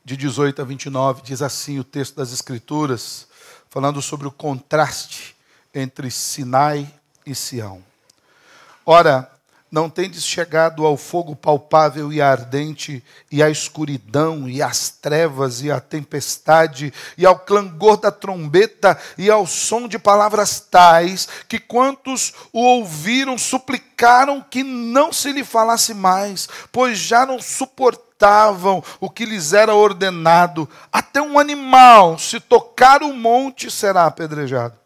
de 18 a 29, diz assim o texto das Escrituras, falando sobre o contraste entre Sinai e Sião. Ora, não tendes chegado ao fogo palpável e ardente, e à escuridão, e às trevas, e à tempestade, e ao clangor da trombeta, e ao som de palavras tais, que quantos o ouviram suplicaram que não se lhe falasse mais, pois já não suportavam o que lhes era ordenado. Até um animal, se tocar o monte, será apedrejado.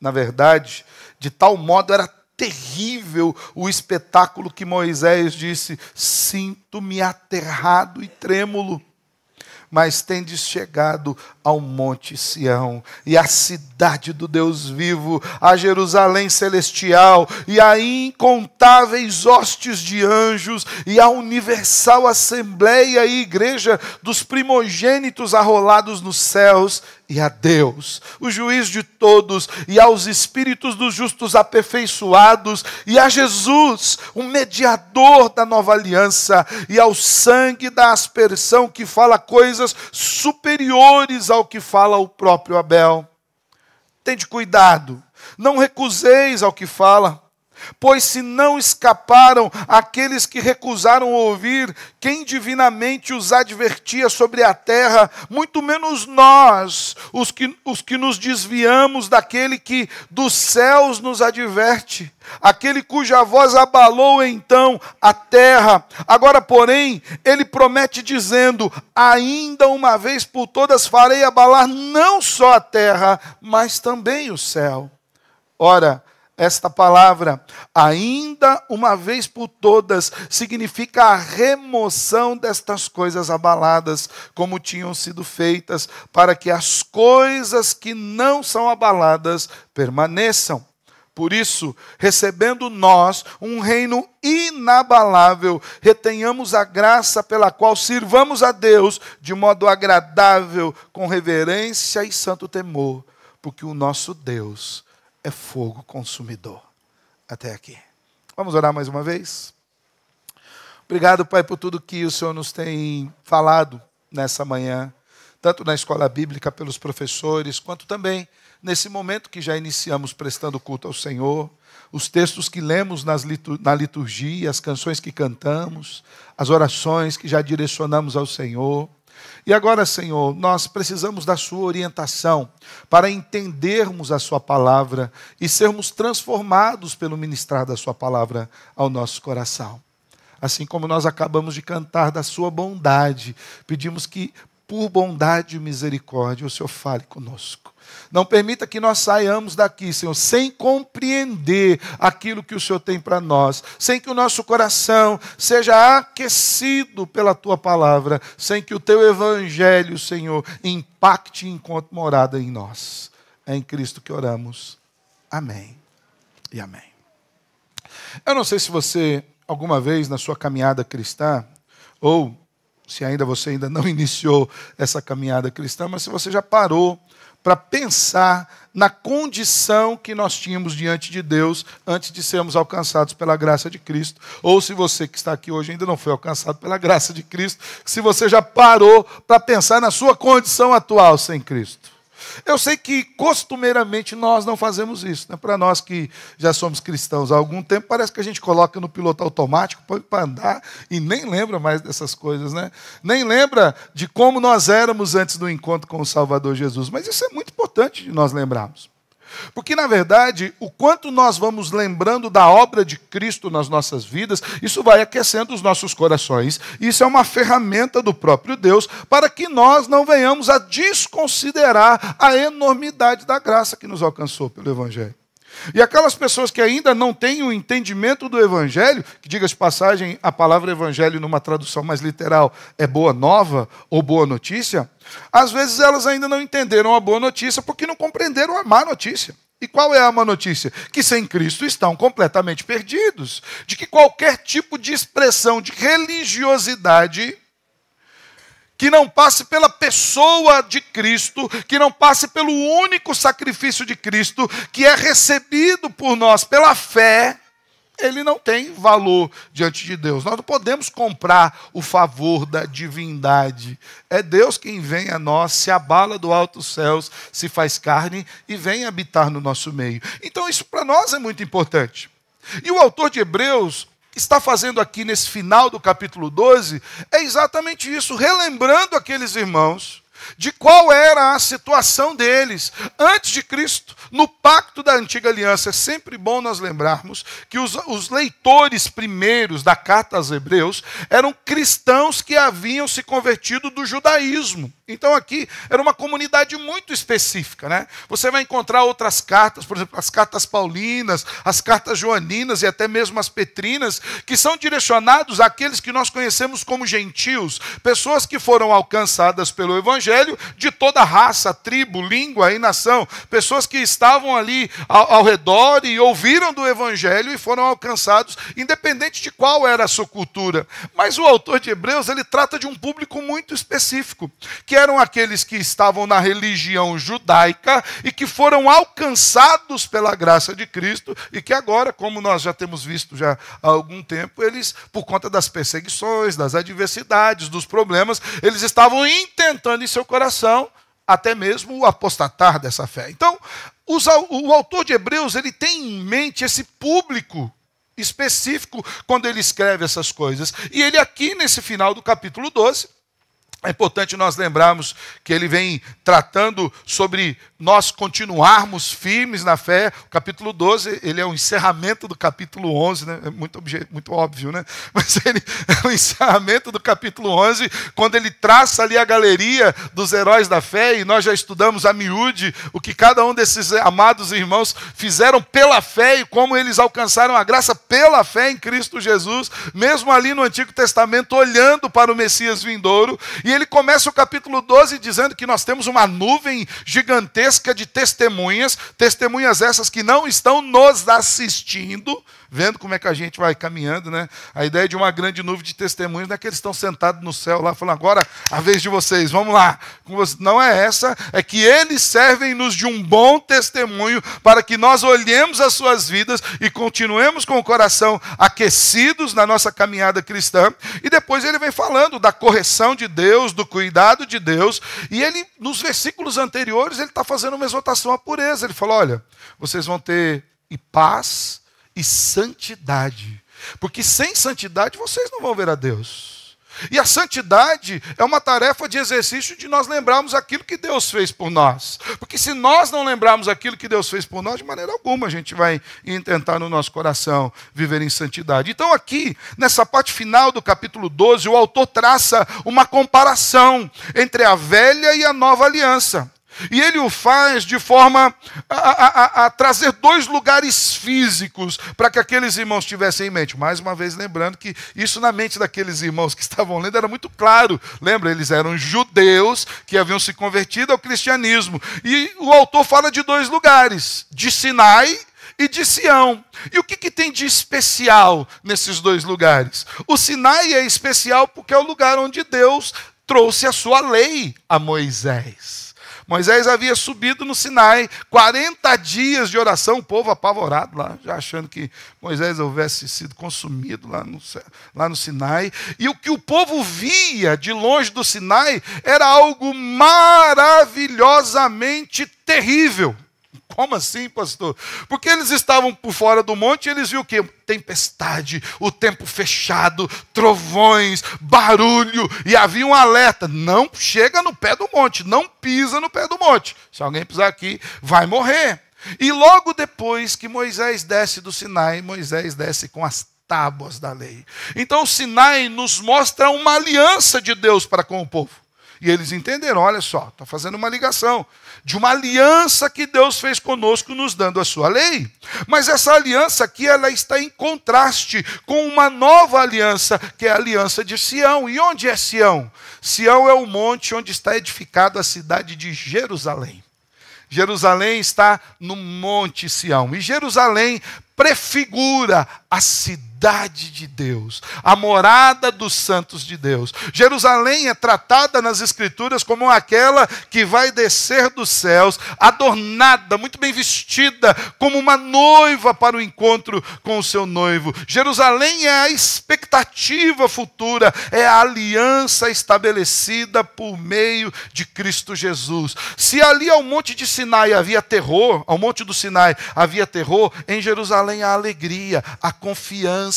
Na verdade, de tal modo era terrível o espetáculo que Moisés disse: sinto-me aterrado e trêmulo. Mas tendes chegado ao monte Sião, e à cidade do Deus vivo, a Jerusalém celestial, e a incontáveis hostes de anjos, e a universal assembleia e igreja dos primogênitos arrolados nos céus, e a Deus, o juiz de todos, e aos espíritos dos justos aperfeiçoados, e a Jesus, o mediador da nova aliança, e ao sangue da aspersão que fala coisas superiores ao que fala o próprio Abel. Tende cuidado, não recuseis ao que fala, pois se não escaparam aqueles que recusaram ouvir quem divinamente os advertia sobre a terra, muito menos nós, os que nos desviamos daquele que dos céus nos adverte, aquele cuja voz abalou então a terra. Agora, porém, ele promete dizendo: ainda uma vez por todas farei abalar não só a terra, mas também o céu. Ora, esta palavra, ainda uma vez por todas, significa a remoção destas coisas abaladas, como tinham sido feitas, para que as coisas que não são abaladas permaneçam. Por isso, recebendo nós um reino inabalável, retenhamos a graça pela qual sirvamos a Deus de modo agradável, com reverência e santo temor, porque o nosso Deus é fogo consumidor. Até aqui. Vamos orar mais uma vez? Obrigado, Pai, por tudo que o Senhor nos tem falado nessa manhã, tanto na escola bíblica, pelos professores, quanto também nesse momento que já iniciamos prestando culto ao Senhor, os textos que lemos na liturgia, as canções que cantamos, as orações que já direcionamos ao Senhor. E agora, Senhor, nós precisamos da sua orientação para entendermos a sua palavra e sermos transformados pelo ministrar da sua palavra ao nosso coração. Assim como nós acabamos de cantar da sua bondade, pedimos que, por bondade e misericórdia, o Senhor fale conosco. Não permita que nós saiamos daqui, Senhor, sem compreender aquilo que o Senhor tem para nós, sem que o nosso coração seja aquecido pela Tua palavra, sem que o Teu Evangelho, Senhor, impacte e encontre morada em nós. É em Cristo que oramos. Amém e amém. Eu não sei se você, alguma vez na sua caminhada cristã, ou se você ainda não iniciou essa caminhada cristã, mas se você já parou para pensar na condição que nós tínhamos diante de Deus antes de sermos alcançados pela graça de Cristo. Ou se você que está aqui hoje ainda não foi alcançado pela graça de Cristo, se você já parou para pensar na sua condição atual sem Cristo. Eu sei que costumeiramente nós não fazemos isso, né? Para nós que já somos cristãos há algum tempo, parece que a gente coloca no piloto automático, põe para andar e nem lembra mais dessas coisas, né? Nem lembra de como nós éramos antes do encontro com o Salvador Jesus. Mas isso é muito importante de nós lembrarmos. Porque, na verdade, o quanto nós vamos lembrando da obra de Cristo nas nossas vidas, isso vai aquecendo os nossos corações. Isso é uma ferramenta do próprio Deus para que nós não venhamos a desconsiderar a enormidade da graça que nos alcançou pelo Evangelho. E aquelas pessoas que ainda não têm o entendimento do Evangelho, que, diga de passagem, a palavra Evangelho numa tradução mais literal é boa nova ou boa notícia, às vezes elas ainda não entenderam a boa notícia porque não compreenderam a má notícia. E qual é a má notícia? Que sem Cristo estão completamente perdidos. De que qualquer tipo de expressão de religiosidade que não passe pela pessoa de Cristo, que não passe pelo único sacrifício de Cristo, que é recebido por nós pela fé, ele não tem valor diante de Deus. Nós não podemos comprar o favor da divindade. É Deus quem vem a nós, se abala do alto dos céus, se faz carne e vem habitar no nosso meio. Então isso para nós é muito importante. E o autor de Hebreus está fazendo aqui nesse final do capítulo 12, é exatamente isso, relembrando aqueles irmãos de qual era a situação deles antes de Cristo, no pacto da antiga aliança. É sempre bom nós lembrarmos que os leitores primeiros da carta aos Hebreus eram cristãos que haviam se convertido do judaísmo. Então aqui era uma comunidade muito específica, né? Você vai encontrar outras cartas, por exemplo, as cartas paulinas, as cartas joaninas e até mesmo as petrinas, que são direcionados àqueles que nós conhecemos como gentios, pessoas que foram alcançadas pelo evangelho de toda raça, tribo, língua e nação, pessoas que estavam ali ao redor e ouviram do evangelho e foram alcançados, independente de qual era a sua cultura. Mas o autor de Hebreus, ele trata de um público muito específico, que eram aqueles que estavam na religião judaica e que foram alcançados pela graça de Cristo e que agora, como nós já temos visto já há algum tempo, eles, por conta das perseguições, das adversidades, dos problemas, eles estavam intentando em seu coração até mesmo apostatar dessa fé. Então, o autor de Hebreus, ele tem em mente esse público específico quando ele escreve essas coisas. E ele aqui, nesse final do capítulo 12, é importante nós lembrarmos que ele vem tratando sobre nós continuarmos firmes na fé. O capítulo 12, ele é o encerramento do capítulo 11, né? É muito óbvio, né? Mas ele é o encerramento do capítulo 11, quando ele traça ali a galeria dos heróis da fé, e nós já estudamos a miúde o que cada um desses amados irmãos fizeram pela fé e como eles alcançaram a graça pela fé em Cristo Jesus, mesmo ali no Antigo Testamento, olhando para o Messias vindouro. E ele começa o capítulo 12 dizendo que nós temos uma nuvem gigantesca de testemunhas, testemunhas essas que não estão nos assistindo, vendo como é que a gente vai caminhando, né? A ideia de uma grande nuvem de testemunhas não é que eles estão sentados no céu lá, falando, agora a vez de vocês, vamos lá. Não é essa, é que eles servem-nos de um bom testemunho para que nós olhemos as suas vidas e continuemos com o coração aquecidos na nossa caminhada cristã. E depois ele vem falando da correção de Deus, do cuidado de Deus, e ele, nos versículos anteriores, ele está fazendo uma exortação à pureza. Ele fala, olha, vocês vão ter paz e santidade, porque sem santidade vocês não vão ver a Deus. E a santidade é uma tarefa de exercício de nós lembrarmos aquilo que Deus fez por nós, porque se nós não lembrarmos aquilo que Deus fez por nós, de maneira alguma a gente vai intentar no nosso coração viver em santidade. Então aqui, nessa parte final do capítulo 12, o autor traça uma comparação entre a velha e a nova aliança. E ele o faz de forma a trazer dois lugares físicos para que aqueles irmãos tivessem em mente. Mais uma vez lembrando que isso na mente daqueles irmãos que estavam lendo era muito claro. Lembra, eles eram judeus que haviam se convertido ao cristianismo. E o autor fala de dois lugares, de Sinai e de Sião. E o que tem de especial nesses dois lugares? O Sinai é especial porque é o lugar onde Deus trouxe a sua lei a Moisés. Moisés havia subido no Sinai, 40 dias de oração, o povo apavorado lá, já achando que Moisés houvesse sido consumido lá no Sinai. E o que o povo via de longe do Sinai era algo maravilhosamente terrível. Como assim, pastor? Porque eles estavam por fora do monte e eles viam o quê? Tempestade, o tempo fechado, trovões, barulho, e havia um alerta: não chega no pé do monte, não pisa no pé do monte. Se alguém pisar aqui, vai morrer. E logo depois que Moisés desce do Sinai, Moisés desce com as tábuas da lei. Então o Sinai nos mostra uma aliança de Deus para com o povo. E eles entenderam, olha só, está fazendo uma ligação de uma aliança que Deus fez conosco, nos dando a sua lei. Mas essa aliança aqui, ela está em contraste com uma nova aliança, que é a aliança de Sião. E onde é Sião? Sião é o monte onde está edificada a cidade de Jerusalém. Jerusalém está no monte Sião. E Jerusalém prefigura a cidade cidade de Deus, a morada dos santos de Deus. Jerusalém é tratada nas Escrituras como aquela que vai descer dos céus, adornada, muito bem vestida, como uma noiva para o encontro com o seu noivo. Jerusalém é a expectativa futura, é a aliança estabelecida por meio de Cristo Jesus. Se ali ao monte de Sinai havia terror, ao monte do Sinai havia terror, em Jerusalém há alegria, a confiança,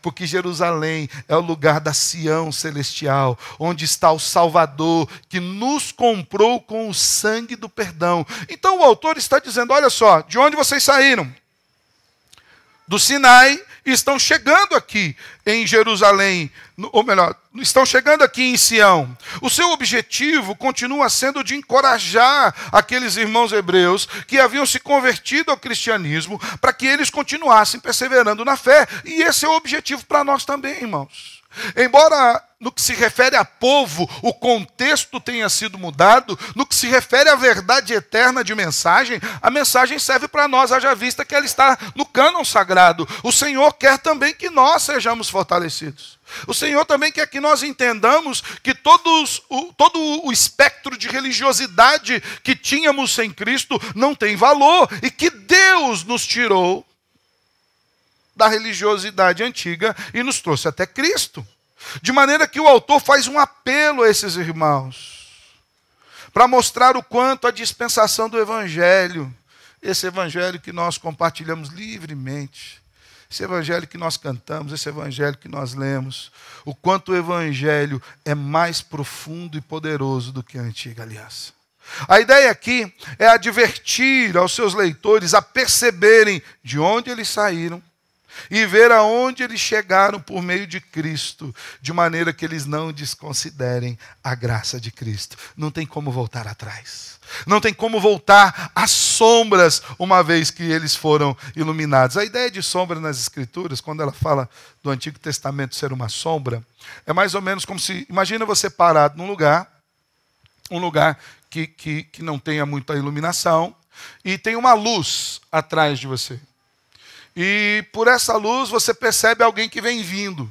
porque Jerusalém é o lugar da Sião celestial, onde está o Salvador, que nos comprou com o sangue do perdão. Então o autor está dizendo, olha só, de onde vocês saíram? Do Sinai, e estão chegando aqui em Jerusalém, ou melhor, estão chegando aqui em Sião. O seu objetivo continua sendo de encorajar aqueles irmãos hebreus que haviam se convertido ao cristianismo, para que eles continuassem perseverando na fé. E esse é o objetivo para nós também, irmãos. Embora no que se refere a povo, o contexto tenha sido mudado, no que se refere à verdade eterna de mensagem, a mensagem serve para nós, haja vista que ela está no cânon sagrado. O Senhor quer também que nós sejamos fortalecidos. O Senhor também quer que nós entendamos que todo o espectro de religiosidade que tínhamos sem Cristo não tem valor, e que Deus nos tirou da religiosidade antiga e nos trouxe até Cristo. De maneira que o autor faz um apelo a esses irmãos, para mostrar o quanto a dispensação do Evangelho, esse Evangelho que nós compartilhamos livremente, esse Evangelho que nós cantamos, esse Evangelho que nós lemos, o quanto o Evangelho é mais profundo e poderoso do que a antiga aliança. A ideia aqui é advertir aos seus leitores a perceberem de onde eles saíram, e ver aonde eles chegaram por meio de Cristo, de maneira que eles não desconsiderem a graça de Cristo. Não tem como voltar atrás. Não tem como voltar às sombras, uma vez que eles foram iluminados. A ideia de sombra nas Escrituras, quando ela fala do Antigo Testamento ser uma sombra, é mais ou menos como se, imagina você parado num lugar, um lugar que não tenha muita iluminação, e tem uma luz atrás de você. E por essa luz você percebe alguém que vem vindo.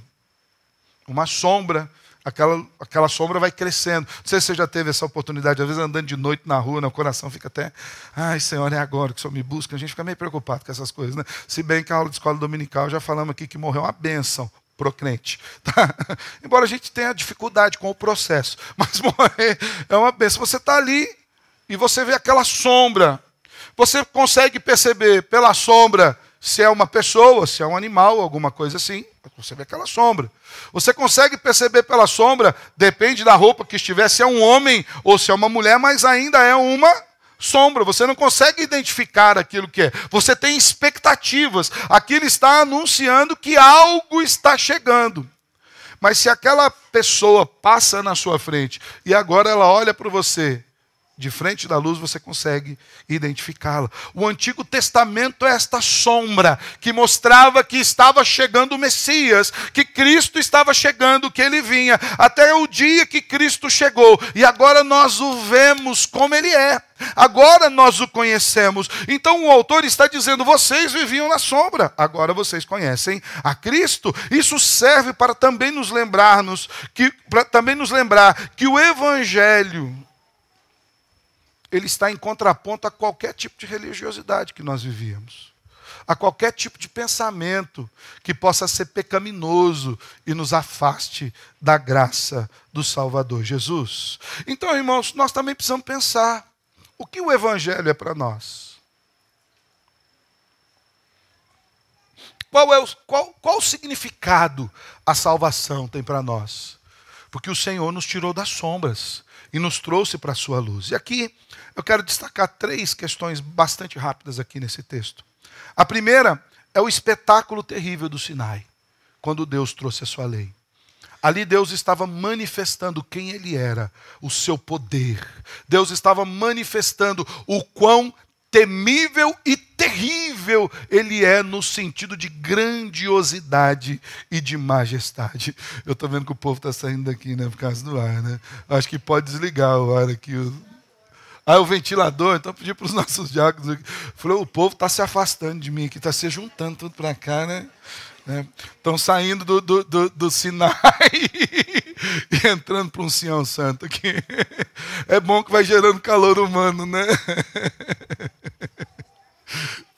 Uma sombra, aquela sombra vai crescendo. Não sei se você já teve essa oportunidade, às vezes andando de noite na rua, o coração fica até, ai Senhor, é agora que o Senhor me busca. A gente fica meio preocupado com essas coisas, né? Se bem que a aula de escola dominical, já falamos aqui que morreu uma bênção pro crente. Tá? Embora a gente tenha dificuldade com o processo, mas morrer é uma bênção. Você está ali e você vê aquela sombra. Você consegue perceber pela sombra se é uma pessoa, se é um animal, alguma coisa assim. Você vê aquela sombra. Você consegue perceber pela sombra, depende da roupa que estiver, se é um homem ou se é uma mulher, mas ainda é uma sombra. Você não consegue identificar aquilo que é. Você tem expectativas. Aquilo está anunciando que algo está chegando. Mas se aquela pessoa passa na sua frente e agora ela olha para você, de frente da luz, você consegue identificá-la. O Antigo Testamento é esta sombra que mostrava que estava chegando o Messias, que Cristo estava chegando, que ele vinha, até o dia que Cristo chegou. E agora nós o vemos como ele é. Agora nós o conhecemos. Então o autor está dizendo, vocês viviam na sombra, agora vocês conhecem a Cristo. Isso serve para também nos lembrar que o Evangelho, ele está em contraponto a qualquer tipo de religiosidade que nós vivíamos, a qualquer tipo de pensamento que possa ser pecaminoso e nos afaste da graça do Salvador Jesus. Então, irmãos, nós também precisamos pensar, o que o Evangelho é para nós? Qual o significado a salvação tem para nós? Porque o Senhor nos tirou das sombras e nos trouxe para a sua luz. E aqui eu quero destacar 3 questões bastante rápidas aqui nesse texto. A primeira é o espetáculo terrível do Sinai, quando Deus trouxe a sua lei. Ali Deus estava manifestando quem ele era, o seu poder. Deus estava manifestando o quão temível e terrível ele é no sentido de grandiosidade e de majestade. Eu estou vendo que o povo está saindo daqui, né, por causa do ar, né? Acho que pode desligar o ar aqui. O ventilador, então pedi para os nossos diáconos. Falei, o povo está se afastando de mim aqui, está se juntando tudo para cá, né? Estão saindo do Sinai e entrando para um Sião Santo aqui. É bom que vai gerando calor humano, né?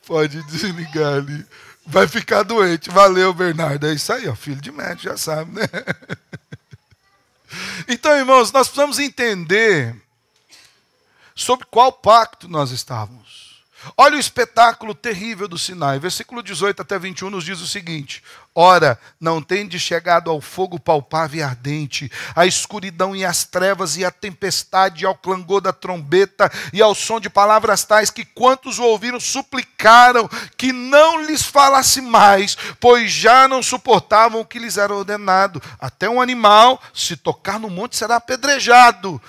Pode desligar ali. Vai ficar doente. Valeu, Bernardo. É isso aí, ó, filho de médico, já sabe, né? Então, irmãos, nós precisamos entender sobre qual pacto nós estávamos. Olha o espetáculo terrível do Sinai. Versículo 18 até 21 nos diz o seguinte: ora, não tendes chegado ao fogo palpável e ardente, à escuridão e às trevas e à tempestade, e ao clangor da trombeta e ao som de palavras tais que quantos o ouviram suplicaram que não lhes falasse mais, pois já não suportavam o que lhes era ordenado. Até um animal, se tocar no monte, será apedrejado.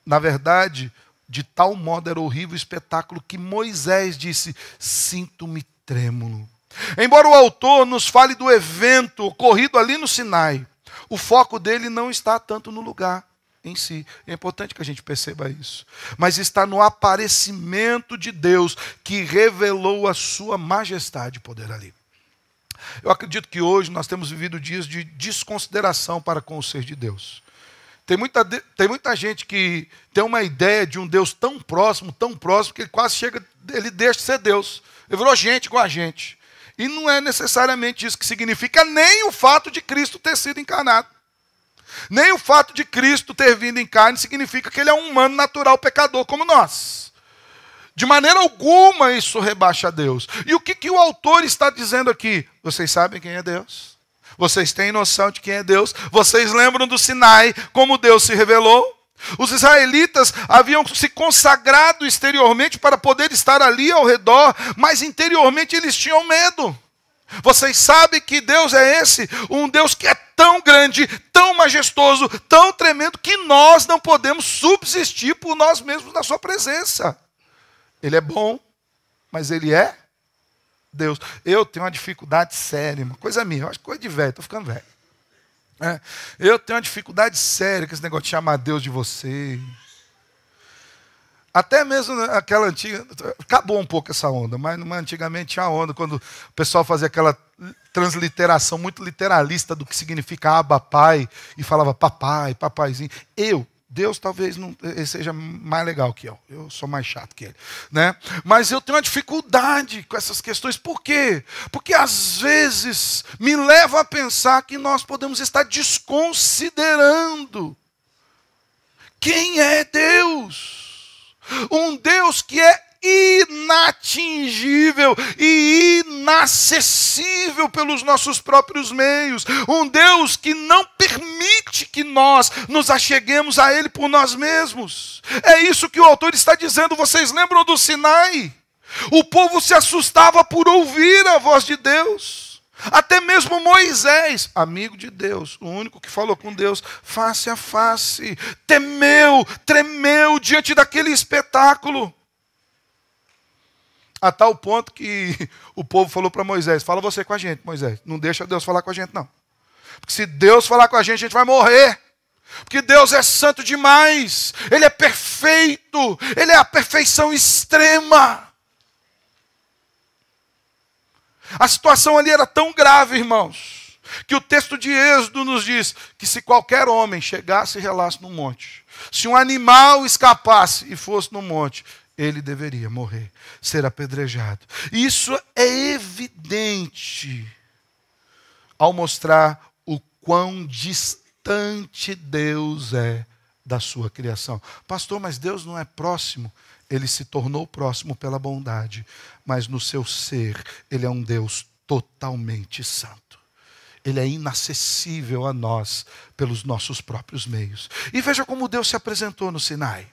Na verdade, de tal modo era horrível o espetáculo que Moisés disse: sinto-me trêmulo. Embora o autor nos fale do evento ocorrido ali no Sinai, o foco dele não está tanto no lugar em si. É importante que a gente perceba isso. Mas está no aparecimento de Deus que revelou a sua majestade e poder ali. Eu acredito que hoje nós temos vivido dias de desconsideração para com o ser de Deus. Tem muita gente que tem uma ideia de um Deus tão próximo, que ele quase chega, ele deixa de ser Deus. Ele virou gente igual a gente. E não é necessariamente isso que significa nem o fato de Cristo ter sido encarnado. Nem o fato de Cristo ter vindo em carne significa que ele é um humano natural pecador como nós. De maneira alguma isso rebaixa a Deus. E o que o autor está dizendo aqui? Vocês sabem quem é Deus? Vocês têm noção de quem é Deus? Vocês lembram do Sinai, como Deus se revelou? Os israelitas haviam se consagrado exteriormente para poder estar ali ao redor, mas interiormente eles tinham medo. Vocês sabem que Deus é esse? Um Deus que é tão grande, tão majestoso, tão tremendo, que nós não podemos subsistir por nós mesmos na sua presença. Ele é bom, mas ele é Deus. Eu tenho uma dificuldade séria, uma coisa minha, eu acho que coisa de velho, estou ficando velho. Eu tenho uma dificuldade séria com esse negócio de chamar Deus de você. Até mesmo aquela antiga, acabou um pouco essa onda, mas antigamente tinha onda, quando o pessoal fazia aquela transliteração muito literalista do que significa Abba Pai, e falava papai, papaizinho. Deus talvez não seja mais legal que eu sou mais chato que ele, né? Mas eu tenho uma dificuldade com essas questões. Por quê? Porque às vezes me leva a pensar que nós podemos estar desconsiderando quem é Deus. Um Deus que é inatingível e inacessível pelos nossos próprios meios. Um Deus que não permite que nós nos acheguemos a Ele por nós mesmos. É isso que o autor está dizendo. Vocês lembram do Sinai? O povo se assustava por ouvir a voz de Deus. Até mesmo Moisés, amigo de Deus, o único que falou com Deus face a face, tremeu diante daquele espetáculo. A tal ponto que o povo falou para Moisés: fala você com a gente, Moisés. Não deixa Deus falar com a gente, não. Porque se Deus falar com a gente vai morrer. Porque Deus é santo demais. Ele é perfeito. Ele é a perfeição extrema. A situação ali era tão grave, irmãos, que o texto de Êxodo nos diz que se qualquer homem chegasse e relasse no monte, se um animal escapasse e fosse no monte, ele deveria morrer, ser apedrejado. Isso é evidente ao mostrar o quão distante Deus é da sua criação. Pastor, mas Deus não é próximo? Ele se tornou próximo pela bondade, mas no seu ser, ele é um Deus totalmente santo. Ele é inacessível a nós pelos nossos próprios meios. E veja como Deus se apresentou no Sinai.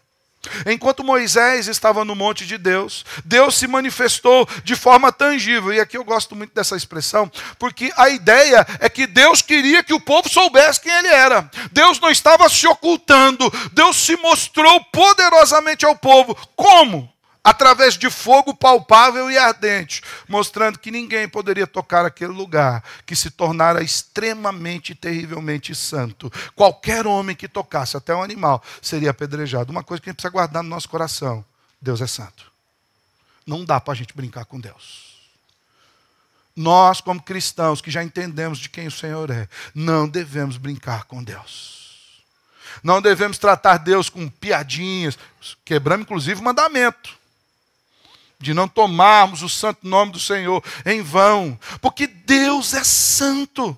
Enquanto Moisés estava no monte de Deus, Deus se manifestou de forma tangível. E aqui eu gosto muito dessa expressão, porque a ideia é que Deus queria que o povo soubesse quem ele era. Deus não estava se ocultando. Deus se mostrou poderosamente ao povo. Como? Através de fogo palpável e ardente, mostrando que ninguém poderia tocar aquele lugar que se tornara extremamente e terrivelmente santo. Qualquer homem que tocasse, até um animal, seria apedrejado. Uma coisa que a gente precisa guardar no nosso coração: Deus é santo. Não dá para a gente brincar com Deus. Nós, como cristãos, que já entendemos de quem o Senhor é, não devemos brincar com Deus. Não devemos tratar Deus com piadinhas, quebrando inclusive o mandamento de não tomarmos o santo nome do Senhor em vão, porque Deus é santo.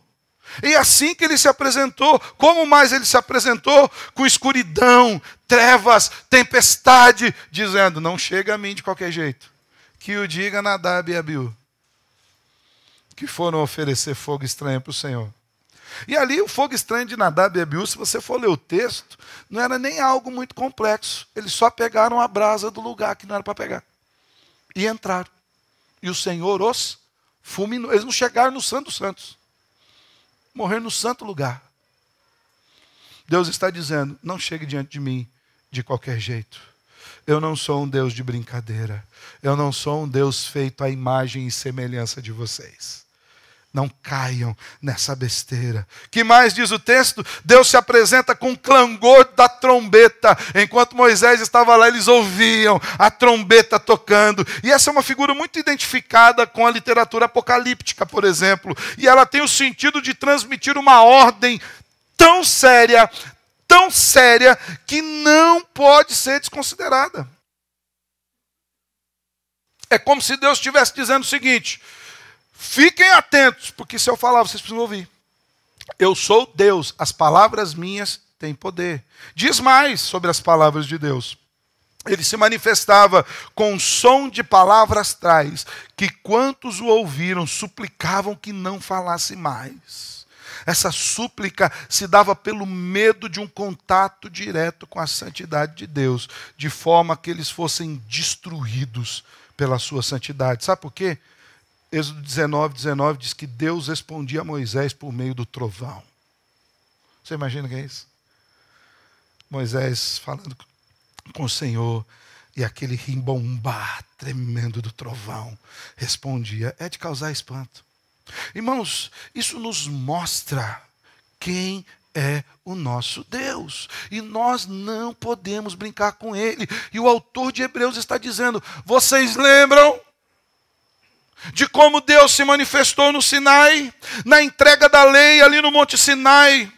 E assim que ele se apresentou, como mais ele se apresentou? Com escuridão, trevas, tempestade, dizendo, não chega a mim de qualquer jeito. Que o diga Nadab e Abiú, que foram oferecer fogo estranho para o Senhor. E ali o fogo estranho de Nadab e Abiú, se você for ler o texto, não era nem algo muito complexo. Eles só pegaram a brasa do lugar que não era para pegar. E entraram. E o Senhor os fulminou. Eles não chegaram no Santo dos Santos. Morrer no santo lugar. Deus está dizendo, não chegue diante de mim de qualquer jeito. Eu não sou um Deus de brincadeira. Eu não sou um Deus feito à imagem e semelhança de vocês. Não caiam nessa besteira. Que mais diz o texto? Deus se apresenta com o clangor da trombeta. Enquanto Moisés estava lá, eles ouviam a trombeta tocando. E essa é uma figura muito identificada com a literatura apocalíptica, por exemplo. E ela tem o sentido de transmitir uma ordem tão séria, que não pode ser desconsiderada. É como se Deus estivesse dizendo o seguinte: fiquem atentos, porque se eu falar, vocês precisam ouvir. Eu sou Deus, as palavras minhas têm poder. Diz mais sobre as palavras de Deus. Ele se manifestava com som de palavras astrais, que quantos o ouviram suplicavam que não falasse mais. Essa súplica se dava pelo medo de um contato direto com a santidade de Deus, de forma que eles fossem destruídos pela sua santidade. Sabe por quê? Êxodo 19 diz que Deus respondia a Moisés por meio do trovão. Você imagina o que é isso? Moisés falando com o Senhor e aquele rimbombá tremendo do trovão respondia. É de causar espanto. Irmãos, isso nos mostra quem é o nosso Deus. E nós não podemos brincar com Ele. E o autor de Hebreus está dizendo, vocês lembram de como Deus se manifestou no Sinai, na entrega da lei ali no Monte Sinai?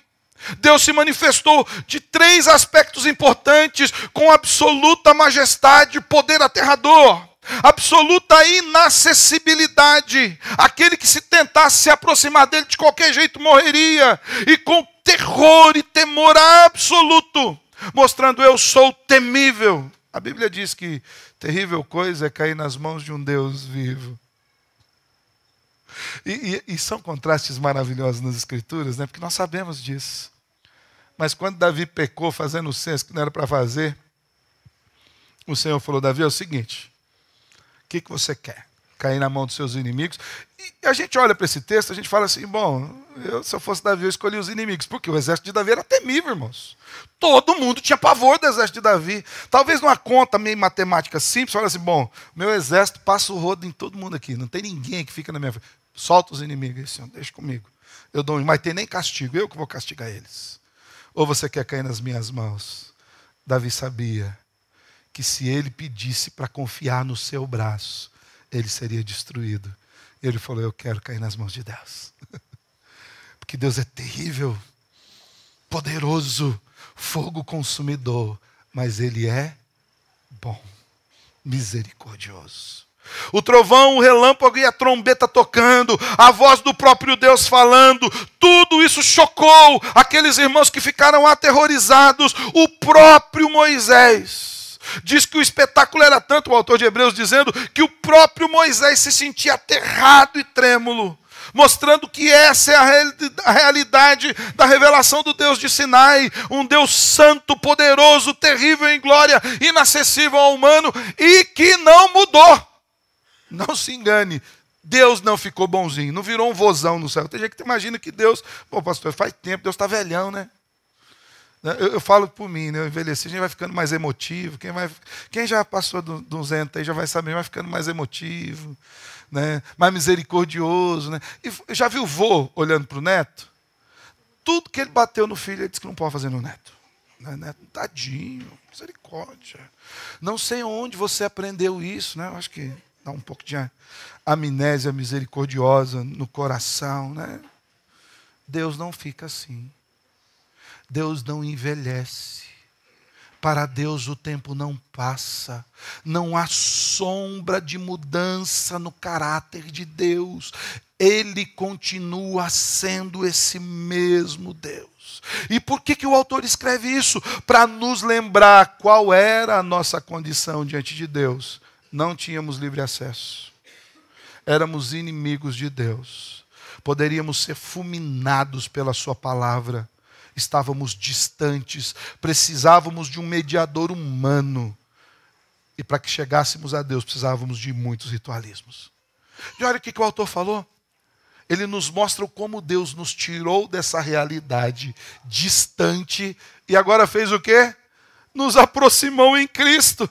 Deus se manifestou de 3 aspectos importantes, com absoluta majestade, poder aterrador, absoluta inacessibilidade. Aquele que se tentasse se aproximar dele de qualquer jeito morreria, e com terror e temor absoluto, mostrando eu sou temível. A Bíblia diz que terrível coisa é cair nas mãos de um Deus vivo. E são contrastes maravilhosos nas Escrituras, né? Porque nós sabemos disso. Mas quando Davi pecou fazendo o censo que não era para fazer, o Senhor falou, Davi, é o seguinte, o que você quer? Cair na mão dos seus inimigos? E a gente olha para esse texto, a gente fala assim, bom, se eu fosse Davi, eu escolhi os inimigos, porque o exército de Davi era temível, irmãos. Todo mundo tinha pavor do exército de Davi. Talvez numa conta meio matemática simples, olha assim, bom, meu exército passa o rodo em todo mundo aqui, não tem ninguém que fica na minha frente. Solta os inimigos, Senhor, deixa comigo. Eu não vai ter nem castigo, eu que vou castigar eles. Ou você quer cair nas minhas mãos? Davi sabia que se ele pedisse para confiar no seu braço, ele seria destruído. Ele falou, eu quero cair nas mãos de Deus. Porque Deus é terrível, poderoso, fogo consumidor, mas Ele é bom, misericordioso. O trovão, o relâmpago e a trombeta tocando, a voz do próprio Deus falando, tudo isso chocou aqueles irmãos que ficaram aterrorizados. O próprio Moisés diz que o espetáculo era tanto, o autor de Hebreus dizendo, que o próprio Moisés se sentia aterrado e trêmulo, mostrando que essa é a realidade da revelação do Deus de Sinai, um Deus santo, poderoso, terrível em glória, inacessível ao humano e que não mudou. Não se engane, Deus não ficou bonzinho, não virou um vozão no céu. Tem gente que imagina que Deus, pô pastor, faz tempo, Deus está velhão, né? Eu falo por mim, né? Eu envelheci, a gente vai ficando mais emotivo. Quem já passou do 200 aí já vai saber, vai ficando mais emotivo, né? Mais misericordioso, né? E já viu o vô olhando para o neto? Tudo que ele bateu no filho, ele disse que não pode fazer no neto. Neto, tadinho, misericórdia. Não sei onde você aprendeu isso, né? Eu acho que dá um pouco de amnésia misericordiosa no coração, né? Deus não fica assim. Deus não envelhece. Para Deus o tempo não passa. Não há sombra de mudança no caráter de Deus. Ele continua sendo esse mesmo Deus. E por que o autor escreve isso? Para nos lembrar qual era a nossa condição diante de Deus. Não tínhamos livre acesso. Éramos inimigos de Deus. Poderíamos ser fulminados pela sua palavra. Estávamos distantes, precisávamos de um mediador humano. E para que chegássemos a Deus, precisávamos de muitos ritualismos. E olha o que o autor falou. Ele nos mostra como Deus nos tirou dessa realidade distante e agora fez o quê? Nos aproximou em Cristo.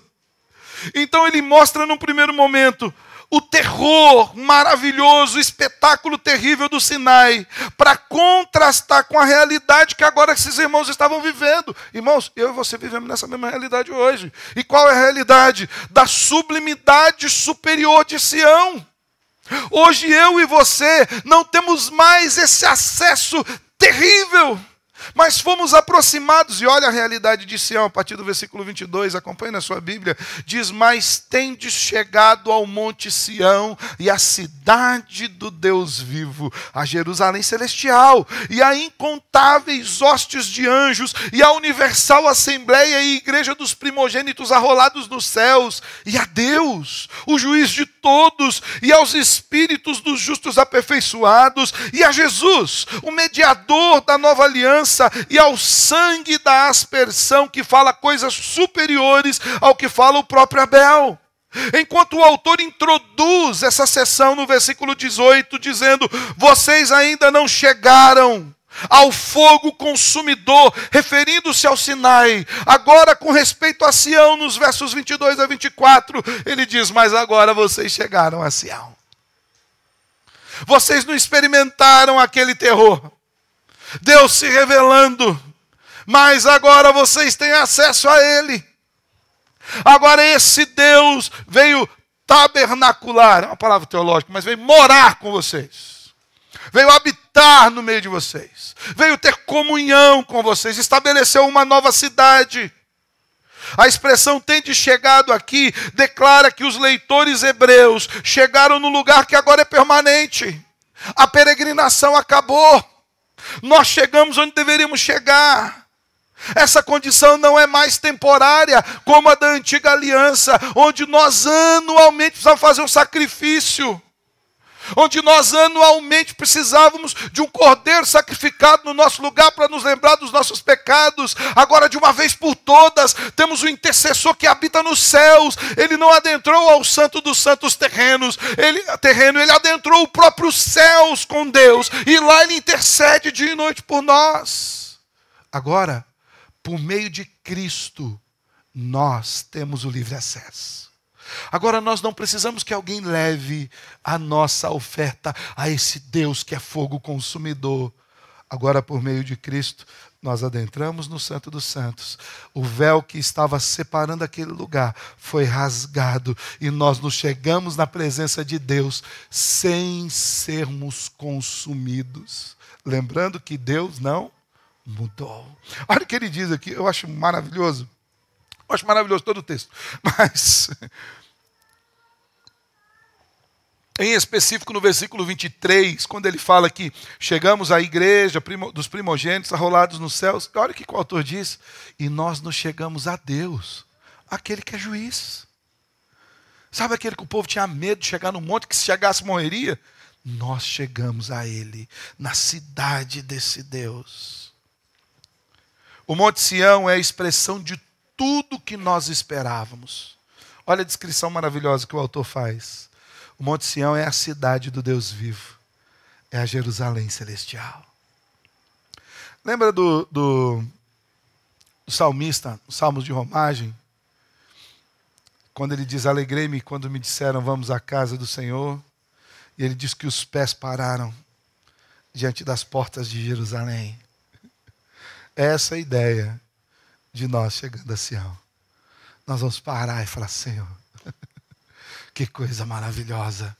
Então ele mostra num primeiro momento o terror maravilhoso, o espetáculo terrível do Sinai, para contrastar com a realidade que agora esses irmãos estavam vivendo. Irmãos, eu e você vivemos nessa mesma realidade hoje. E qual é a realidade? Da sublimidade superior de Sião. Hoje eu e você não temos mais esse acesso terrível, mas fomos aproximados, e olha a realidade de Sião, a partir do versículo 22, acompanhe na sua Bíblia, diz, mas tendes chegado ao monte Sião, e à cidade do Deus vivo, a Jerusalém celestial, e a incontáveis hostes de anjos, e a universal assembleia e igreja dos primogênitos arrolados nos céus, e a Deus, o juiz de todos, e aos espíritos dos justos aperfeiçoados, e a Jesus, o mediador da nova aliança, e ao sangue da aspersão, que fala coisas superiores ao que fala o próprio Abel. Enquanto o autor introduz essa sessão no versículo 18, dizendo, vocês ainda não chegaram ao fogo consumidor, referindo-se ao Sinai. Agora, com respeito a Sião, nos versos 22 a 24, ele diz, mas agora vocês chegaram a Sião. Vocês não experimentaram aquele terror. Deus se revelando, mas agora vocês têm acesso a Ele. Agora esse Deus veio tabernacular, é uma palavra teológica, mas veio morar com vocês. Veio habitar no meio de vocês. Veio ter comunhão com vocês, estabeleceu uma nova cidade. A expressão tende chegado aqui, declara que os leitores hebreus chegaram no lugar que agora é permanente. A peregrinação acabou. Nós chegamos onde deveríamos chegar. Essa condição não é mais temporária, como a da antiga aliança, onde nós anualmente precisávamos fazer um sacrifício. Onde nós anualmente precisávamos de um cordeiro sacrificado no nosso lugar para nos lembrar dos nossos pecados. Agora, de uma vez por todas, temos o intercessor que habita nos céus. Ele não adentrou ao santo dos santos terrenos. Ele adentrou o próprio céus com Deus. E lá ele intercede dia e noite por nós. Agora, por meio de Cristo, nós temos o livre acesso. Agora nós não precisamos que alguém leve a nossa oferta a esse Deus que é fogo consumidor. Agora, por meio de Cristo, nós adentramos no Santo dos Santos. O véu que estava separando aquele lugar foi rasgado e nós nos chegamos na presença de Deus sem sermos consumidos. Lembrando que Deus não mudou. Olha o que ele diz aqui, eu acho maravilhoso. Eu acho maravilhoso todo o texto, mas em específico no versículo 23, quando ele fala que chegamos à igreja dos primogênitos arrolados nos céus, olha o que o autor diz, e nós nos chegamos a Deus, aquele que é juiz. Sabe aquele que o povo tinha medo de chegar no monte, que se chegasse morreria? Nós chegamos a ele, na cidade desse Deus. O Monte Sião é a expressão de tudo que nós esperávamos. Olha a descrição maravilhosa que o autor faz. O Monte Sião é a cidade do Deus vivo. É a Jerusalém celestial. Lembra do salmista, os Salmos de Romagem? Quando ele diz, alegrei-me quando me disseram, vamos à casa do Senhor. E ele diz que os pés pararam diante das portas de Jerusalém. Essa é a ideia de nós chegando a Sião. Nós vamos parar e falar, Senhor, Que coisa maravilhosa.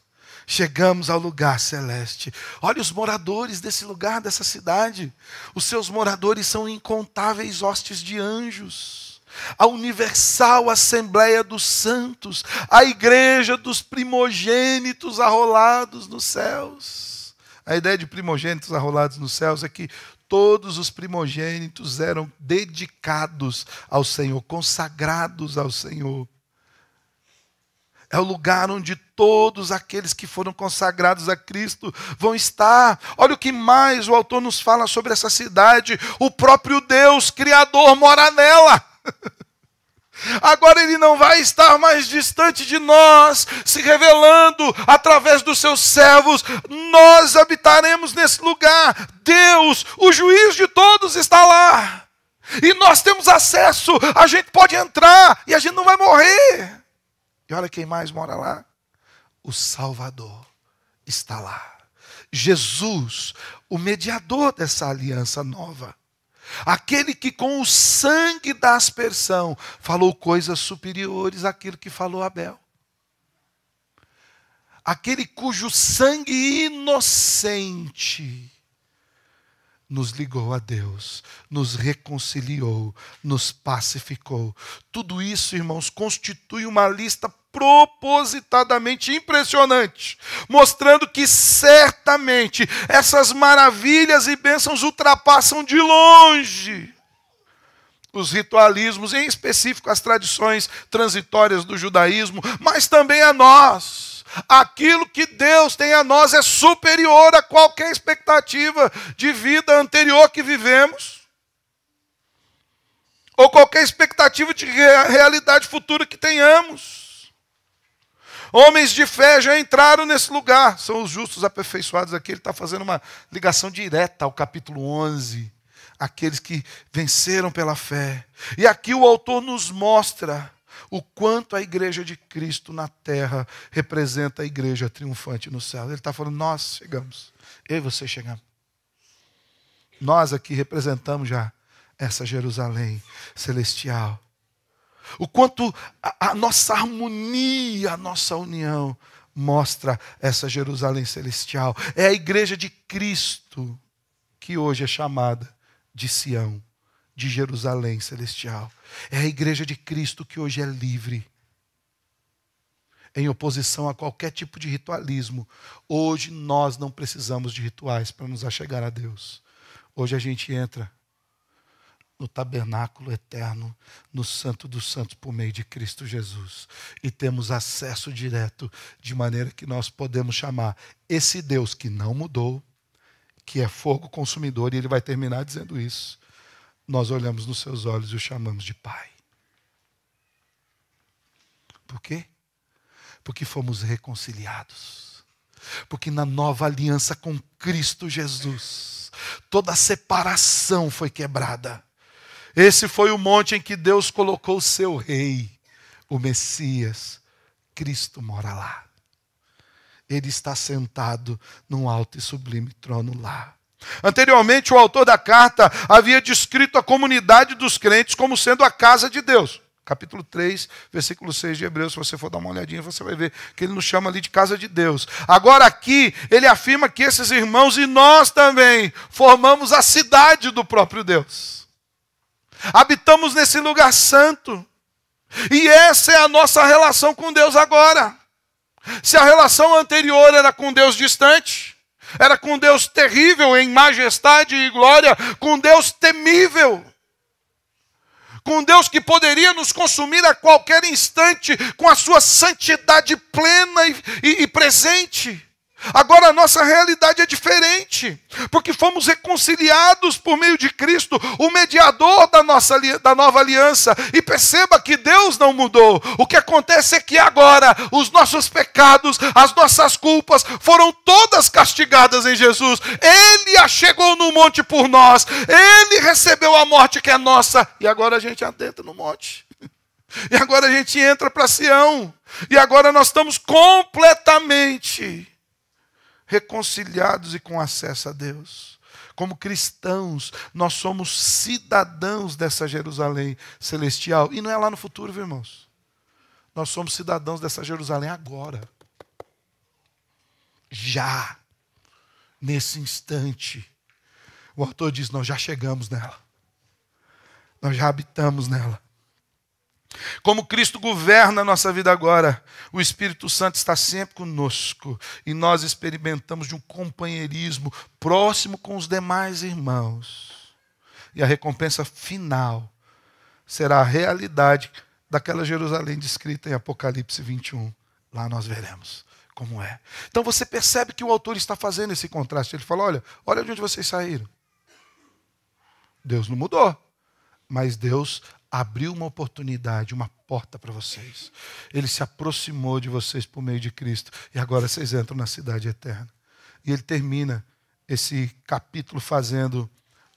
Chegamos ao lugar celeste. Olha os moradores desse lugar, dessa cidade. Os seus moradores são incontáveis hostes de anjos. A universal Assembleia dos Santos. A igreja dos primogênitos arrolados nos céus. A ideia de primogênitos arrolados nos céus é que todos os primogênitos eram dedicados ao Senhor, consagrados ao Senhor. É o lugar onde todos aqueles que foram consagrados a Cristo vão estar. Olha o que mais o autor nos fala sobre essa cidade. O próprio Deus, Criador, mora nela. Agora ele não vai estar mais distante de nós, se revelando através dos seus servos. Nós habitaremos nesse lugar. Deus, o juiz de todos, está lá. E nós temos acesso. A gente pode entrar e a gente não vai morrer. E olha quem mais mora lá. O Salvador está lá. Jesus, o mediador dessa aliança nova. Aquele que com o sangue da aspersão falou coisas superiores àquilo que falou Abel. Aquele cujo sangue inocente nos ligou a Deus, nos reconciliou, nos pacificou. Tudo isso, irmãos, constitui uma lista propositadamente impressionante, mostrando que certamente essas maravilhas e bênçãos ultrapassam de longe os ritualismos, em específico as tradições transitórias do judaísmo, mas também a nós. Aquilo que Deus tem a nós é superior a qualquer expectativa de vida anterior que vivemos, ou qualquer expectativa de realidade futura que tenhamos. Homens de fé já entraram nesse lugar, são os justos aperfeiçoados aqui. Ele está fazendo uma ligação direta ao capítulo 11, aqueles que venceram pela fé. E aqui o autor nos mostra o quanto a igreja de Cristo na terra representa a igreja triunfante no céu. Ele está falando, nós chegamos, eu e você chegamos. Nós aqui representamos já essa Jerusalém celestial. O quanto a nossa harmonia, a nossa união mostra essa Jerusalém celestial. É a igreja de Cristo que hoje é chamada de Sião, de Jerusalém celestial. É a igreja de Cristo que hoje é livre, em oposição a qualquer tipo de ritualismo. Hoje nós não precisamos de rituais para nos achegar a Deus. Hoje a gente entra no tabernáculo eterno, no Santo dos Santos, por meio de Cristo Jesus. E temos acesso direto, de maneira que nós podemos chamar esse Deus que não mudou, que é fogo consumidor, e ele vai terminar dizendo isso. Nós olhamos nos seus olhos e o chamamos de Pai. Por quê? Porque fomos reconciliados. Porque na nova aliança com Cristo Jesus, toda a separação foi quebrada. Esse foi o monte em que Deus colocou o seu rei, o Messias. Cristo mora lá. Ele está sentado num alto e sublime trono lá. Anteriormente, o autor da carta havia descrito a comunidade dos crentes como sendo a casa de Deus. Capítulo 3, versículo 6 de Hebreus, se você for dar uma olhadinha, você vai ver que ele nos chama ali de casa de Deus. Agora aqui, ele afirma que esses irmãos e nós também formamos a cidade do próprio Deus. Habitamos nesse lugar santo. E essa é a nossa relação com Deus agora. Se a relação anterior era com Deus distante, era com Deus terrível em majestade e glória, com Deus temível, com Deus que poderia nos consumir a qualquer instante com a sua santidade plena e presente. Agora a nossa realidade é diferente, porque fomos reconciliados por meio de Cristo, o mediador da nova aliança. E perceba que Deus não mudou. O que acontece é que agora os nossos pecados, as nossas culpas foram todas castigadas em Jesus. Ele a chegou no monte por nós, Ele recebeu a morte que é nossa, e agora a gente adentra no monte. E agora a gente entra para Sião. E agora nós estamos completamente reconciliados e com acesso a Deus. Como cristãos, nós somos cidadãos dessa Jerusalém celestial. E não é lá no futuro, viu, irmãos? Nós somos cidadãos dessa Jerusalém agora. Já. Nesse instante. O autor diz, nós já chegamos nela. Nós já habitamos nela. Como Cristo governa a nossa vida agora, o Espírito Santo está sempre conosco e nós experimentamos de um companheirismo próximo com os demais irmãos. E a recompensa final será a realidade daquela Jerusalém descrita em Apocalipse 21. Lá nós veremos como é. Então você percebe que o autor está fazendo esse contraste. Ele fala, olha de onde vocês saíram. Deus não mudou, mas Deus abriu uma oportunidade, uma porta para vocês. Ele se aproximou de vocês por meio de Cristo. E agora vocês entram na cidade eterna. E ele termina esse capítulo fazendo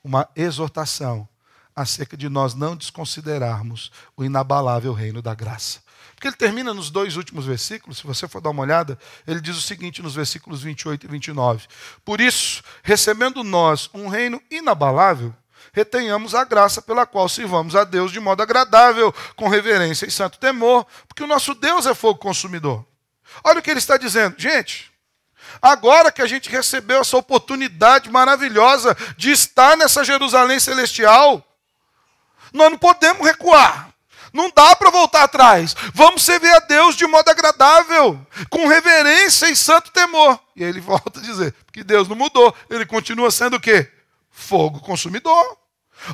uma exortação acerca de nós não desconsiderarmos o inabalável reino da graça. Porque ele termina nos 2 últimos versículos, se você for dar uma olhada, ele diz o seguinte nos versículos 28 e 29. Por isso, recebendo nós um reino inabalável, retenhamos a graça pela qual sirvamos a Deus de modo agradável, com reverência e santo temor, porque o nosso Deus é fogo consumidor. Olha o que ele está dizendo. Gente, agora que a gente recebeu essa oportunidade maravilhosa de estar nessa Jerusalém celestial, nós não podemos recuar. Não dá para voltar atrás. Vamos servir a Deus de modo agradável, com reverência e santo temor. E aí ele volta a dizer, porque Deus não mudou, ele continua sendo o quê? Fogo consumidor.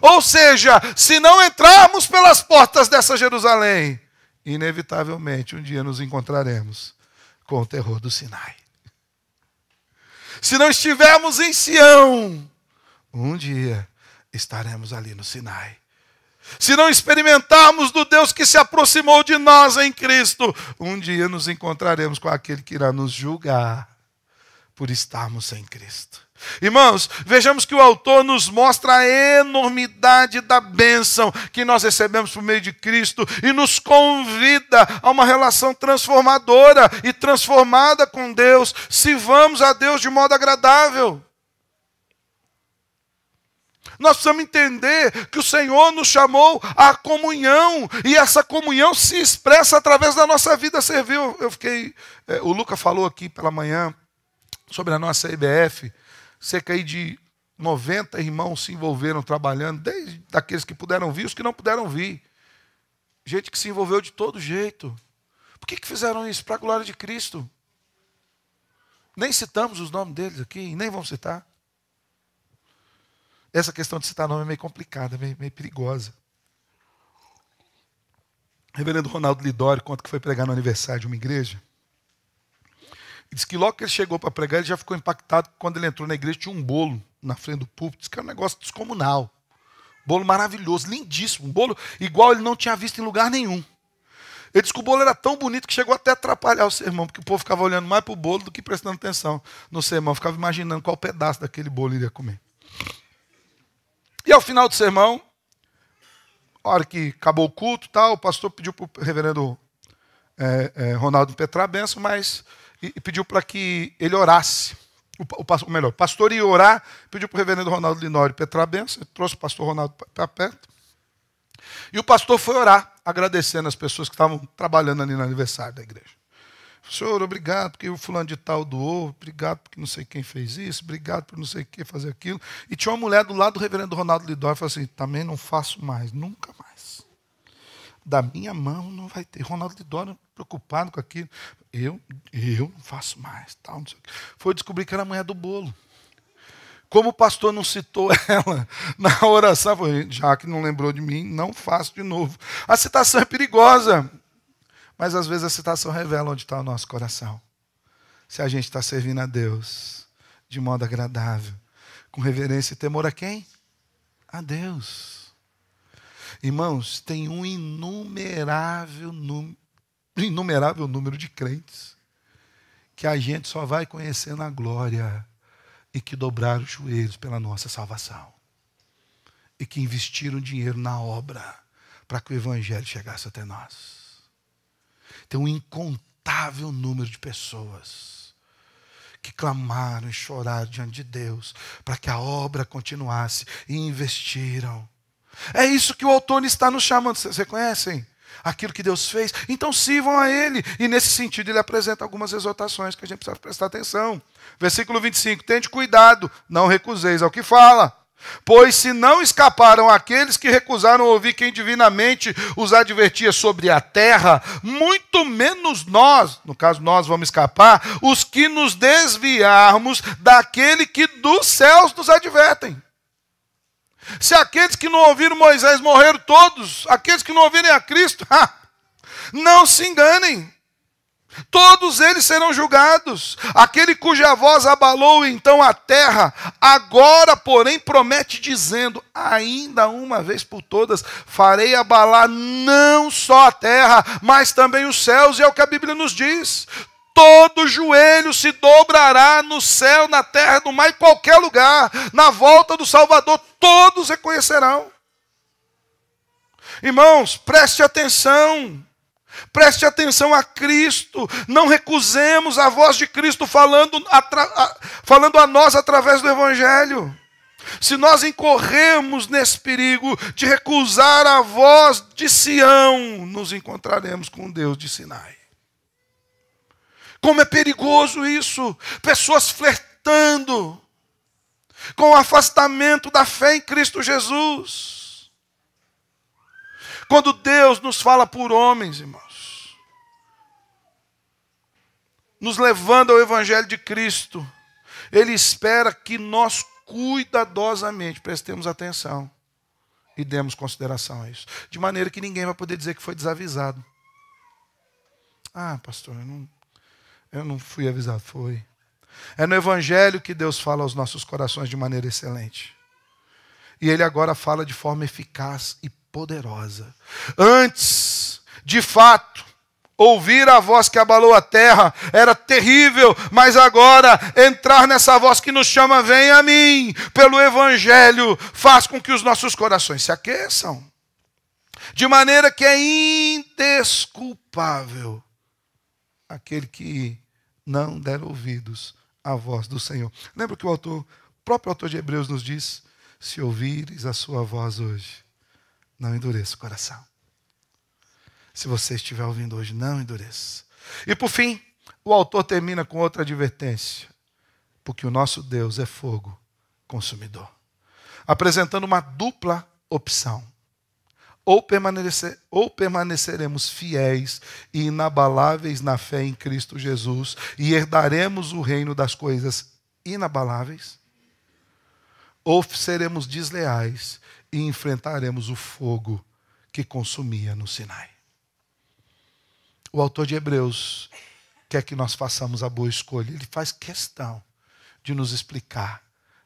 Ou seja, se não entrarmos pelas portas dessa Jerusalém, inevitavelmente um dia nos encontraremos com o terror do Sinai. Se não estivermos em Sião, um dia estaremos ali no Sinai. Se não experimentarmos do Deus que se aproximou de nós em Cristo, um dia nos encontraremos com aquele que irá nos julgar por estarmos sem Cristo. Irmãos, vejamos que o autor nos mostra a enormidade da bênção que nós recebemos por meio de Cristo e nos convida a uma relação transformadora e transformada com Deus. Sirvamos a Deus de modo agradável. Nós precisamos entender que o Senhor nos chamou à comunhão e essa comunhão se expressa através da nossa vida servil. O Luca falou aqui pela manhã sobre a nossa IBF. Cerca aí de 90 irmãos se envolveram trabalhando, desde aqueles que puderam vir, os que não puderam vir. Gente que se envolveu de todo jeito. Por que fizeram isso? Para a glória de Cristo. Nem citamos os nomes deles aqui, nem vamos citar. Essa questão de citar nome é meio complicada, meio perigosa. O reverendo Ronaldo Lidório conta que foi pregar no aniversário de uma igreja. Diz que logo que ele chegou para pregar, ele já ficou impactado. Quando ele entrou na igreja, tinha um bolo na frente do púlpito. Diz que era um negócio descomunal. Bolo maravilhoso, lindíssimo. Um bolo igual ele não tinha visto em lugar nenhum. Ele disse que o bolo era tão bonito que chegou até a atrapalhar o sermão, porque o povo ficava olhando mais para o bolo do que prestando atenção no sermão. Ficava imaginando qual pedaço daquele bolo ele ia comer. E ao final do sermão, a hora que acabou o culto, o pastor pediu para o reverendo Ronaldo impetrar a bênção, mas... E pediu para que ele orasse. O pastor ia orar, pediu para o reverendo Ronaldo Linório impetrar a bênção, trouxe o pastor Ronaldo para perto. E o pastor foi orar, agradecendo as pessoas que estavam trabalhando ali no aniversário da igreja. Senhor, obrigado porque o fulano de tal doou, obrigado porque não sei quem fez isso, obrigado por não sei quem fazer aquilo. E tinha uma mulher do lado do reverendo Ronaldo Linório e falou assim, também não faço mais, nunca mais. Da minha mão não vai ter. Ronaldo Lidório preocupado com aquilo. Eu não faço mais. Tal, não sei o quê. Foi descobrir que era a mulher do bolo. Como o pastor não citou ela na oração, foi, já que não lembrou de mim, não faço de novo. A citação é perigosa, mas às vezes a citação revela onde está o nosso coração. Se a gente está servindo a Deus de modo agradável, com reverência e temor a quem? A Deus. Irmãos, tem um inumerável número de crentes que a gente só vai conhecer na glória e que dobraram os joelhos pela nossa salvação e que investiram dinheiro na obra para que o evangelho chegasse até nós. Tem um incontável número de pessoas que clamaram e choraram diante de Deus para que a obra continuasse e investiram. É isso que o autor está nos chamando. Vocês conhecem? aquilo que Deus fez, então sirvam a Ele. E nesse sentido ele apresenta algumas exortações que a gente precisa prestar atenção. Versículo 25, tende cuidado, não recuseis ao que fala. Pois se não escaparam aqueles que recusaram ouvir quem divinamente os advertia sobre a terra, muito menos nós, no caso nós vamos escapar, os que nos desviarmos daquele que dos céus nos advertem. Se aqueles que não ouviram Moisés morreram todos, aqueles que não ouvirem a Cristo, não se enganem. Todos eles serão julgados. Aquele cuja voz abalou então a terra, agora, porém, promete dizendo, ainda uma vez por todas, farei abalar não só a terra, mas também os céus, e é o que a Bíblia nos diz. Todo joelho se dobrará no céu, na terra, no mar, em qualquer lugar. Na volta do Salvador, todos reconhecerão. Irmãos, preste atenção. Preste atenção a Cristo. Não recusemos a voz de Cristo falando a nós através do Evangelho. Se nós incorrermos nesse perigo de recusar a voz de Sião, nos encontraremos com Deus de Sinai. Como é perigoso isso. Pessoas flertando com o afastamento da fé em Cristo Jesus. Quando Deus nos fala por homens, irmãos, nos levando ao Evangelho de Cristo, Ele espera que nós cuidadosamente prestemos atenção e demos consideração a isso. De maneira que ninguém vai poder dizer que foi desavisado. Pastor, eu não fui avisado. Foi. É no Evangelho que Deus fala aos nossos corações de maneira excelente. E Ele agora fala de forma eficaz e poderosa. Antes, de fato, ouvir a voz que abalou a terra era terrível, mas agora entrar nessa voz que nos chama, vem a mim, pelo Evangelho, faz com que os nossos corações se aqueçam. De maneira que é indesculpável aquele que não der ouvidos à voz do Senhor. Lembra que o próprio autor de Hebreus nos diz, se ouvires a sua voz hoje, não endureça o coração. Se você estiver ouvindo hoje, não endureça. E por fim, o autor termina com outra advertência. Porque o nosso Deus é fogo consumidor. Apresentando uma dupla opção. Ou permaneceremos fiéis e inabaláveis na fé em Cristo Jesus e herdaremos o reino das coisas inabaláveis. Ou seremos desleais e enfrentaremos o fogo que consumia no Sinai. O autor de Hebreus quer que nós façamos a boa escolha. Ele faz questão de nos explicar.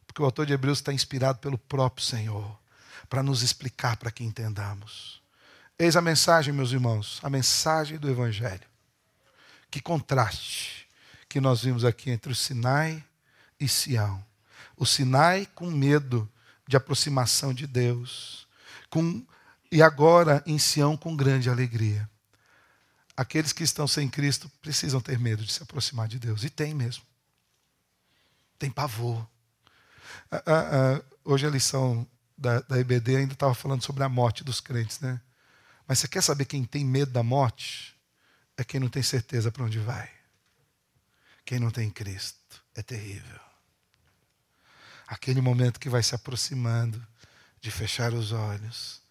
Porque o autor de Hebreus está inspirado pelo próprio Senhor. Para nos explicar, para que entendamos. Eis a mensagem, meus irmãos. A mensagem do Evangelho. Que contraste que nós vimos aqui entre o Sinai e Sião. O Sinai com medo de aproximação de Deus. E agora em Sião com grande alegria. Aqueles que estão sem Cristo precisam ter medo de se aproximar de Deus. E tem mesmo. Tem pavor. Hoje a lição da EBD ainda estava falando sobre a morte dos crentes, né? Mas você quer saber quem tem medo da morte? É quem não tem certeza para onde vai. Quem não tem Cristo. É terrível. Aquele momento que vai se aproximando de fechar os olhos.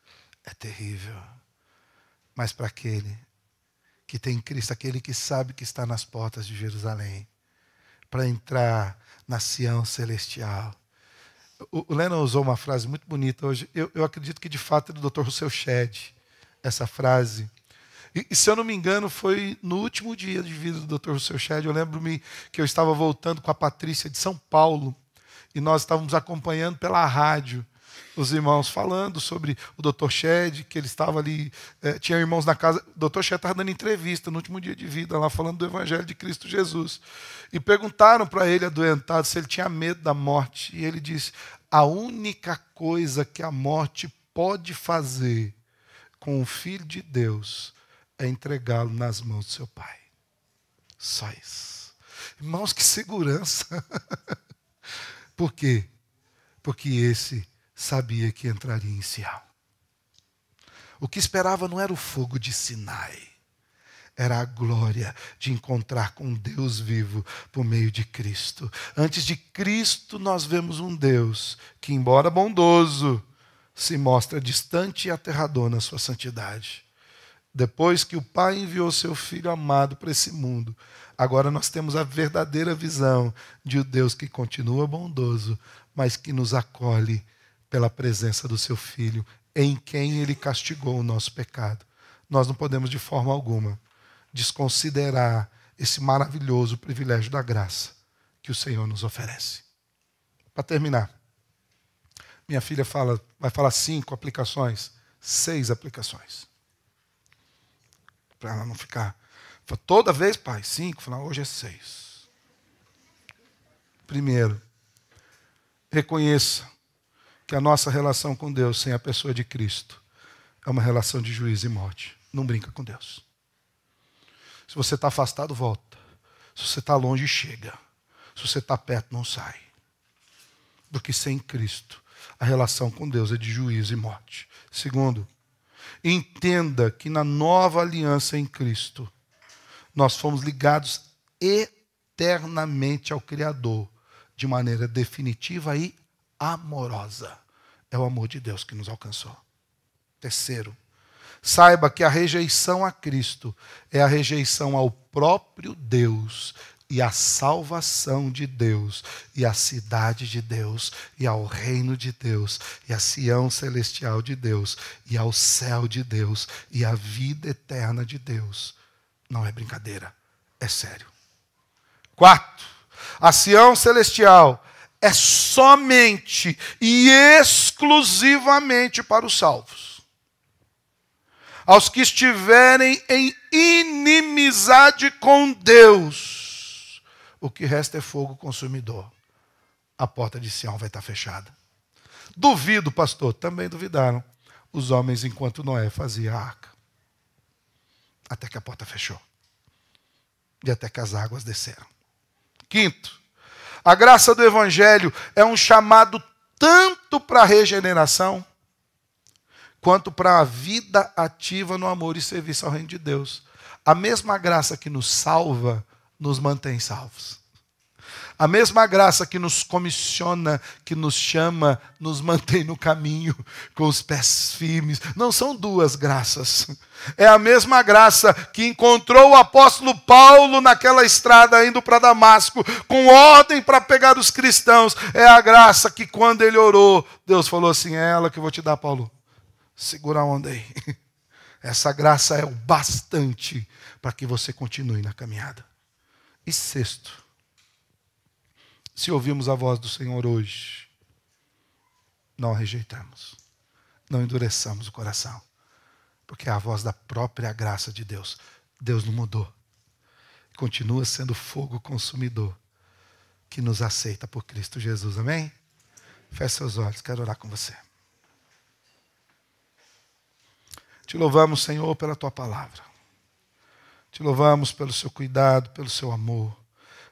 É terrível. Mas para aquele que tem Cristo, aquele que sabe que está nas portas de Jerusalém, para entrar na Sião celestial. O Lennon usou uma frase muito bonita hoje. Eu acredito que de fato é do Dr. Russell Shedd, essa frase. E se eu não me engano, foi no último dia de vida do Dr. Russell Shedd. Eu lembro-me que eu estava voltando com a Patrícia de São Paulo e nós estávamos acompanhando pela rádio os irmãos falando sobre o Dr. Shedd, que ele estava ali, tinha irmãos na casa. O Dr. Shedd estava dando entrevista no último dia de vida, lá falando do Evangelho de Cristo Jesus. E perguntaram para ele, adoentado, se ele tinha medo da morte. E ele disse, a única coisa que a morte pode fazer com o Filho de Deus é entregá-lo nas mãos do seu Pai. Só isso. Irmãos, que segurança. Por quê? Porque esse sabia que entraria em Sião. O que esperava não era o fogo de Sinai. Era a glória de encontrar com Deus vivo por meio de Cristo. Antes de Cristo, nós vemos um Deus que, embora bondoso, se mostra distante e aterrador na sua santidade. Depois que o Pai enviou seu Filho amado para esse mundo, agora nós temos a verdadeira visão de um Deus que continua bondoso, mas que nos acolhe pela presença do seu Filho, em quem Ele castigou o nosso pecado. Nós não podemos, de forma alguma, desconsiderar esse maravilhoso privilégio da graça que o Senhor nos oferece. Para terminar, minha filha vai falar 5 aplicações, 6 aplicações. Para ela não ficar... Toda vez, pai, 5, hoje é 6. Primeiro, reconheça que a nossa relação com Deus sem a pessoa de Cristo é uma relação de juízo e morte. Não brinca com Deus. Se você está afastado, volta. Se você está longe, chega. Se você está perto, não sai. Porque sem Cristo, a relação com Deus é de juízo e morte. Segundo, entenda que na nova aliança em Cristo, nós fomos ligados eternamente ao Criador, de maneira definitiva e amorosa. É o amor de Deus que nos alcançou. Terceiro, saiba que a rejeição a Cristo é a rejeição ao próprio Deus e à salvação de Deus e à cidade de Deus e ao reino de Deus e à Sião celestial de Deus e ao céu de Deus e à vida eterna de Deus. Não é brincadeira, é sério. Quarto, a Sião celestial é somente e exclusivamente para os salvos. Aos que estiverem em inimizade com Deus, o que resta é fogo consumidor. A porta de Sião vai estar fechada. Duvido, pastor, também duvidaram os homens enquanto Noé fazia a arca. Até que a porta fechou. E até que as águas desceram. Quinto, a graça do Evangelho é um chamado tanto para a regeneração, quanto para a vida ativa no amor e serviço ao reino de Deus. A mesma graça que nos salva, nos mantém salvos. A mesma graça que nos comissiona, que nos chama, nos mantém no caminho, com os pés firmes. Não são duas graças. É a mesma graça que encontrou o apóstolo Paulo naquela estrada indo para Damasco, com ordem para pegar os cristãos. É a graça que quando ele orou, Deus falou assim, é ela que eu vou te dar, Paulo. Segura a onda aí. Essa graça é o bastante para que você continue na caminhada. E sexto, se ouvirmos a voz do Senhor hoje, não a rejeitamos, não endureçamos o coração, porque é a voz da própria graça de Deus. Deus não mudou. Continua sendo fogo consumidor que nos aceita por Cristo Jesus. Amém? Feche seus olhos, quero orar com você. Te louvamos, Senhor, pela Tua palavra. Te louvamos pelo Seu cuidado, pelo Seu amor,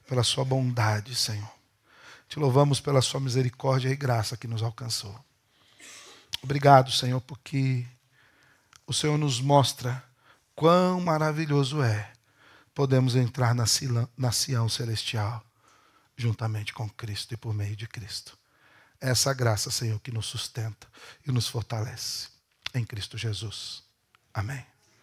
pela Sua bondade, Senhor. Te louvamos pela Sua misericórdia e graça que nos alcançou. Obrigado, Senhor, porque o Senhor nos mostra quão maravilhoso é podemos entrar na Sião celestial juntamente com Cristo e por meio de Cristo. É essa graça, Senhor, que nos sustenta e nos fortalece. Em Cristo Jesus. Amém.